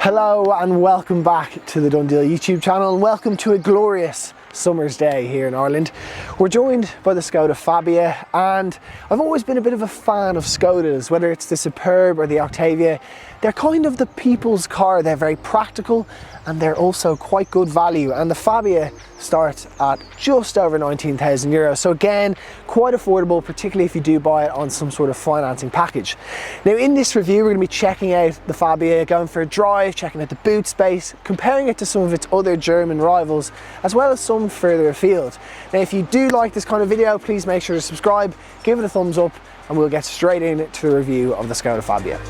Hello and welcome back to the DoneDeal YouTube channel, and welcome to a glorious summer's day here in Ireland. We're joined by the Škoda Fabia, and I've always been a bit of a fan of Škodas, whether it's the Superb or the Octavia. They're kind of the people's car. They're very practical and they're also quite good value, and the Fabia starts at just over 19,000 euros. So again, quite affordable, particularly if you do buy it on some sort of financing package. Now in this review, we're going to be checking out the Fabia, going for a drive, checking out the boot space, comparing it to some of its other German rivals, as well as some further afield. Now if you do like this kind of video, please make sure to subscribe, give it a thumbs up, and we'll get straight into the review of the Škoda Fabia.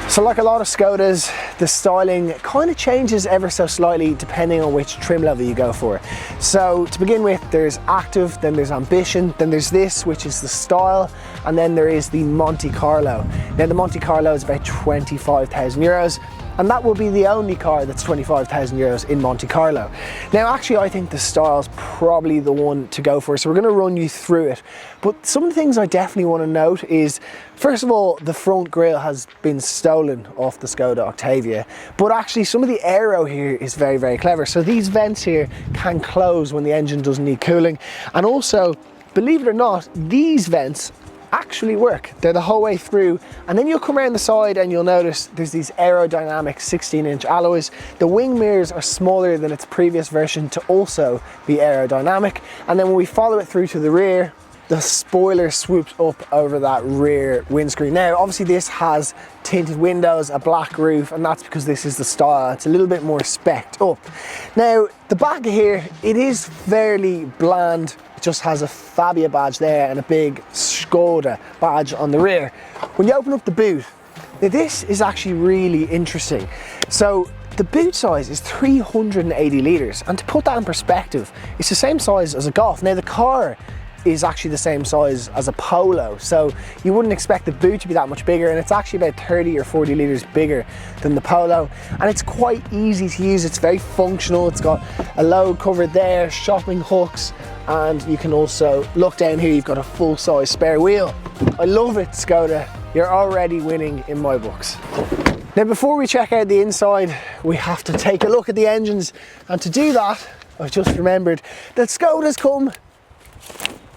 So like a lot of Škodas, the styling kind of changes ever so slightly depending on which trim level you go for. So to begin with, there's Active, then there's Ambition, then there's this, which is the Style, and then there is the Monte Carlo. Now the Monte Carlo is about 25,000 euros, and that will be the only car that's 25,000 euros in Monte Carlo. Now actually I think the Style's probably the one to go for, so we're going to run you through it. But some of the things I definitely want to note is, first of all, the front grille has been stolen off the Škoda Octavia, but actually some of the aero here is very, very clever. So these vents here can close when the engine doesn't need cooling, and also, believe it or not, these vents actually work. They're the whole way through, and then you'll come around the side and you'll notice there's these aerodynamic 16-inch alloys. The wing mirrors are smaller than its previous version to also be aerodynamic, and then when we follow it through to the rear, the spoiler swoops up over that rear windscreen. Now obviously this has tinted windows, a black roof, and that's because this is the Style. It's a little bit more specced up. Now the back here, it is fairly bland. It just has a Fabia badge there and a big Skoda badge on the rear. When you open up the boot, now this is actually really interesting. So the boot size is 380 litres, and to put that in perspective, it's the same size as a Golf. Now the car is actually the same size as a Polo, so you wouldn't expect the boot to be that much bigger, and it's actually about 30 or 40 litres bigger than the Polo, and it's quite easy to use. It's very functional. It's got a load cover there, shopping hooks, and you can also look down here, you've got a full-size spare wheel. I love it, Skoda. You're already winning in my books. Now before we check out the inside, we have to take a look at the engines, and to do that, I've just remembered that Skodas come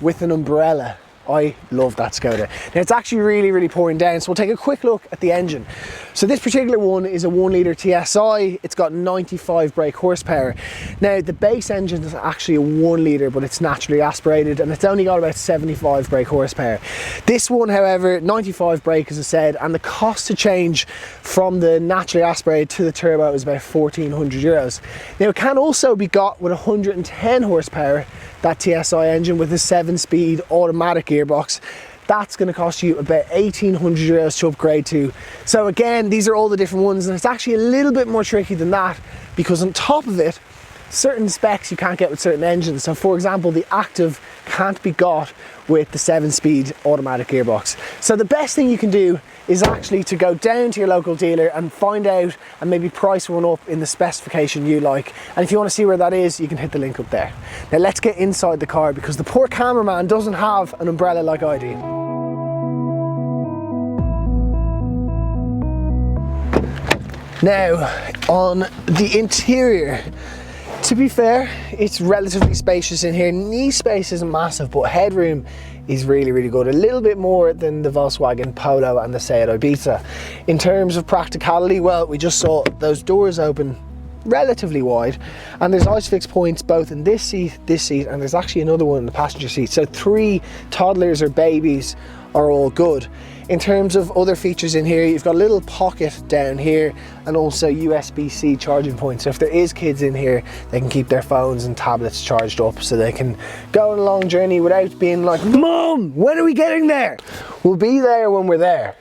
with an umbrella. I love that Skoda. Now it's actually really, really pouring down, so we'll take a quick look at the engine. So this particular one is a 1 litre TSI. It's got 95 brake horsepower. Now the base engine is actually a 1 litre, but it's naturally aspirated, and it's only got about 75 brake horsepower. This one, however, 95 brake, as I said, and the cost to change from the naturally aspirated to the turbo is about 1,400 euros. Now it can also be got with 110 horsepower, that TSI engine, with a 7-speed automatic gearbox. That's going to cost you about 1,800 euros to upgrade to. So again, these are all the different ones, and it's actually a little bit more tricky than that, because on top of it, certain specs you can't get with certain engines. So for example, the Active can't be got with the 7-speed automatic gearbox. So the best thing you can do is actually to go down to your local dealer and find out and maybe price one up in the specification you like. And if you want to see where that is, you can hit the link up there. Now let's get inside the car, because the poor cameraman doesn't have an umbrella like I do. Now on the interior, to be fair, it's relatively spacious in here. Knee space isn't massive, but headroom is really, really good. A little bit more than the Volkswagen Polo and the Seat Ibiza. In terms of practicality, well, we just saw those doors open relatively wide, and there's isofix points both in this seat, and there's actually another one in the passenger seat. So 3 toddlers or babies are all good. In terms of other features in here, you've got a little pocket down here, and also USB-C charging points. So if there is kids in here, they can keep their phones and tablets charged up, so they can go on a long journey without being like, "Mom, when are we getting there?" We'll be there when we're there.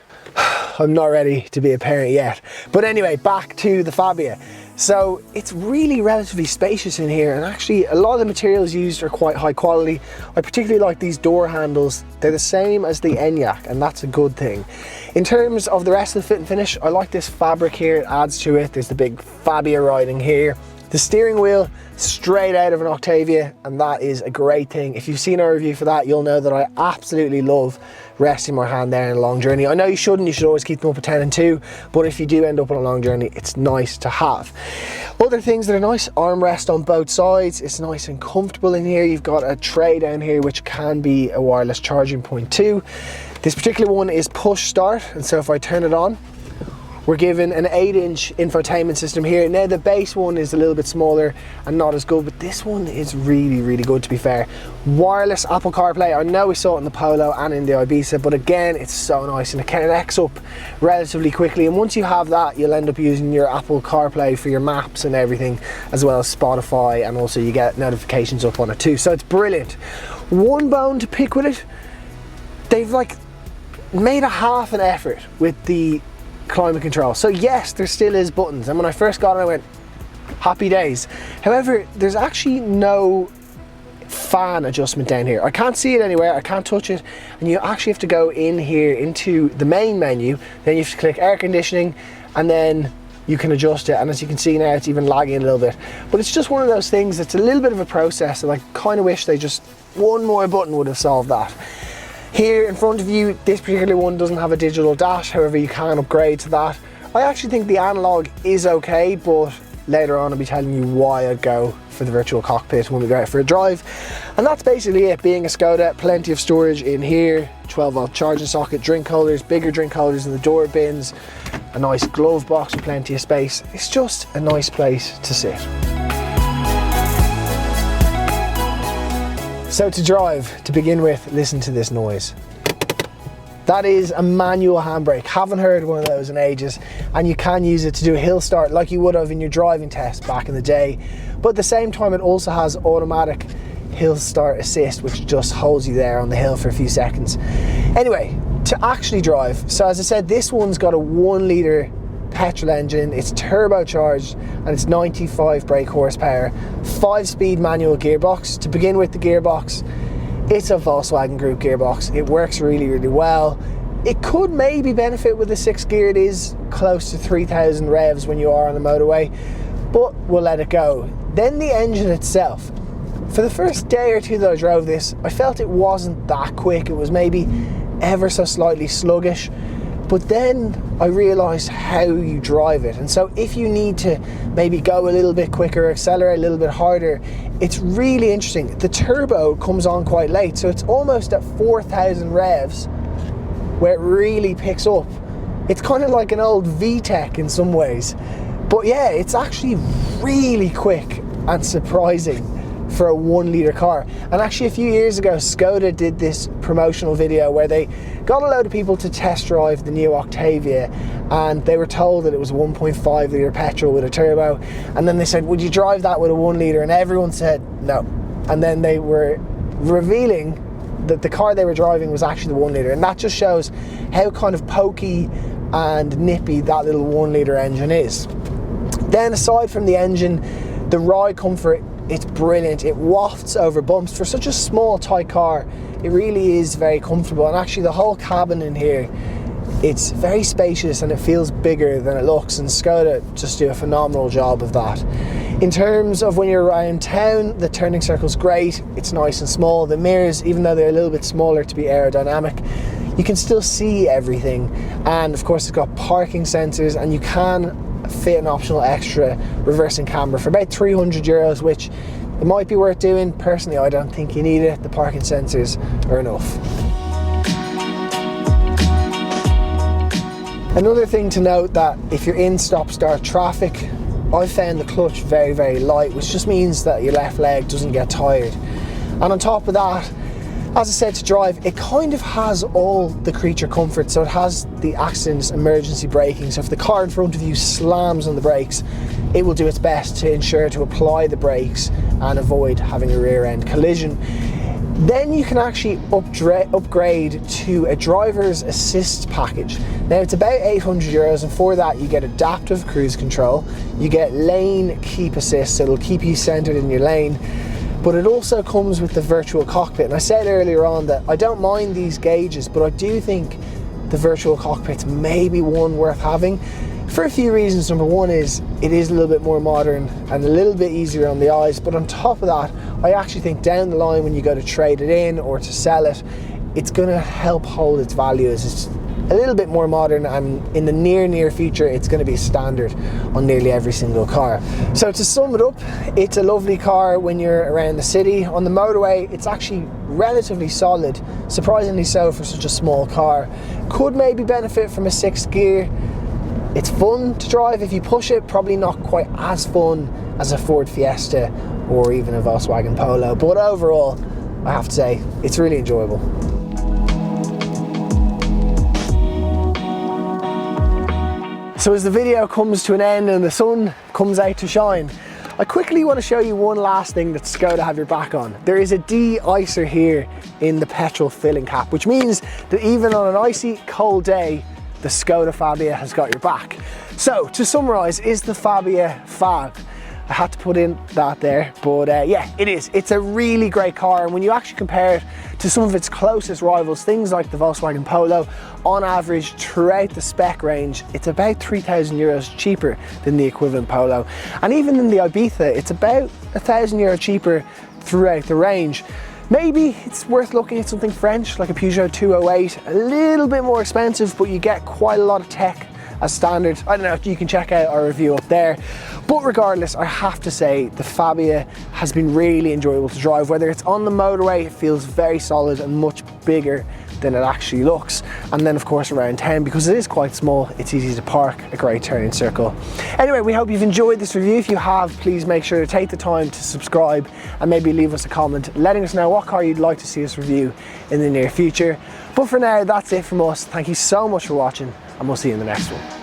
I'm not ready to be a parent yet. But anyway, back to the Fabia. So it's really relatively spacious in here, and actually a lot of the materials used are quite high quality. I particularly like these door handles. They're the same as the Enyaq, and that's a good thing. In terms of the rest of the fit and finish, I like this fabric here. It adds to it. There's the big Fabia writing here. The steering wheel, straight out of an Octavia, and that is a great thing. If you've seen our review for that, you'll know that I absolutely love resting my hand there in a long journey. I know you shouldn't, you should always keep them up at 10 and 2, but if you do end up on a long journey, it's nice to have. Other things that are nice, armrest on both sides. It's nice and comfortable in here. You've got a tray down here, which can be a wireless charging point too. This particular one is push start, and so if I turn it on, we're given an 8-inch infotainment system here. Now the base one is a little bit smaller and not as good, but this one is really good, to be fair. Wireless Apple CarPlay, I know we saw it in the Polo and in the Ibiza, but again, it's so nice and it connects up relatively quickly. And once you have that, you'll end up using your Apple CarPlay for your maps and everything, as well as Spotify, and also you get notifications up on it too. So it's brilliant. One bone to pick with it, they've like made a half an effort with the climate control. So yes, there still is buttons, and when I first got it I went, happy days. However, there's actually no fan adjustment down here. I can't see it anywhere, I can't touch it, and you actually have to go in here into the main menu, then you have to click air conditioning, and then you can adjust it. And as you can see now, it's even lagging a little bit, but it's just one of those things. It's a little bit of a process, and I kind of wish they just, one more button would have solved that. Here in front of you, this particular one doesn't have a digital dash, however you can upgrade to that. I actually think the analog is okay, but later on I'll be telling you why I'd go for the virtual cockpit when we go out for a drive. And that's basically it. Being a Skoda, plenty of storage in here, 12-volt charging socket, drink holders, bigger drink holders in the door bins, a nice glove box with plenty of space. It's just a nice place to sit. So to drive, to begin with, listen to this noise. That is a manual handbrake. Haven't heard one of those in ages, and you can use it to do a hill start like you would have in your driving test back in the day. But at the same time, it also has automatic hill start assist, which just holds you there on the hill for a few seconds. Anyway, to actually drive, so as I said, this one's got a 1 litre petrol engine, it's turbocharged, and it's 95 brake horsepower, 5-speed manual gearbox. To begin with, the gearbox, it's a Volkswagen Group gearbox. It works really well. It could maybe benefit with the 6th gear. It is close to 3,000 revs when you are on the motorway, but we'll let it go. Then the engine itself, for the first day or two that I drove this, I felt it wasn't that quick. It was maybe ever so slightly sluggish. But then I realised how you drive it, and so if you need to maybe go a little bit quicker, accelerate a little bit harder, it's really interesting. The turbo comes on quite late, so it's almost at 4,000 revs where it really picks up. It's kind of like an old VTEC in some ways, but yeah, it's actually really quick and surprising for a 1 litre car. And actually a few years ago, Skoda did this promotional video where they got a load of people to test drive the new Octavia, and they were told that it was 1.5 litre petrol with a turbo, and then they said, would you drive that with a 1 litre? And everyone said no. And then they were revealing that the car they were driving was actually the 1 litre, and that just shows how kind of pokey and nippy that little 1 litre engine is. Then aside from the engine, the ride comfort, it's brilliant. It wafts over bumps. For such a small, tight car, it really is very comfortable. And actually the whole cabin in here, it's very spacious and it feels bigger than it looks, and Skoda just do a phenomenal job of that. In terms of when you're around town, the turning circle's great. It's nice and small. The mirrors, even though they're a little bit smaller to be aerodynamic, you can still see everything. And of course it's got parking sensors, and you can fit an optional extra reversing camera for about 300 euros, which it might be worth doing. Personally, I don't think you need it. The parking sensors are enough. Another thing to note, that if you're in stop-start traffic, I found the clutch very light, which just means that your left leg doesn't get tired. And on top of that, as I said, to drive, it kind of has all the creature comfort. So it has the accident emergency braking. So if the car in front of you slams on the brakes, it will do its best to ensure to apply the brakes and avoid having a rear end collision. Then you can actually upgrade to a driver's assist package. Now it's about 800 euros, and for that you get adaptive cruise control, you get lane keep assist, so it'll keep you centered in your lane. But it also comes with the virtual cockpit. And I said earlier on that I don't mind these gauges, but I do think the virtual cockpit's maybe one worth having. for a few reasons. Number one is it is a little bit more modern and a little bit easier on the eyes, but on top of that, I actually think down the line when you go to trade it in or to sell it, it's going to help hold its value as it's a little bit more modern, and in the near future it's going to be standard on nearly every single car. So to sum it up, it's a lovely car when you're around the city. On the motorway, it's actually relatively solid, surprisingly so for such a small car. Could maybe benefit from a 6th gear. It's fun to drive if you push it, probably not quite as fun as a Ford Fiesta or even a Volkswagen Polo, but overall I have to say it's really enjoyable. So as the video comes to an end and the sun comes out to shine, I quickly want to show you one last thing that Skoda have your back on. There is a de-icer here in the petrol filling cap, which means that even on an icy, cold day, the Škoda Fabia has got your back. So to summarise, is the Fabia fab? I had to put in that there, but yeah, it is. It's a really great car, and when you actually compare it to some of its closest rivals, things like the Volkswagen Polo, on average throughout the spec range, it's about 3,000 euros cheaper than the equivalent Polo. And even in the Ibiza, it's about 1,000 euro cheaper throughout the range. Maybe it's worth looking at something French, like a Peugeot 208, a little bit more expensive, but you get quite a lot of tech as standard. I don't know, you can check out our review up there. But regardless, I have to say the Fabia has been really enjoyable to drive. Whether it's on the motorway, it feels very solid and much bigger than it actually looks. And then of course around town, because it is quite small, it's easy to park, a great turning circle. Anyway, we hope you've enjoyed this review. If you have, please make sure to take the time to subscribe and maybe leave us a comment letting us know what car you'd like to see us review in the near future. But for now, that's it from us. Thank you so much for watching, and we'll see you in the next one.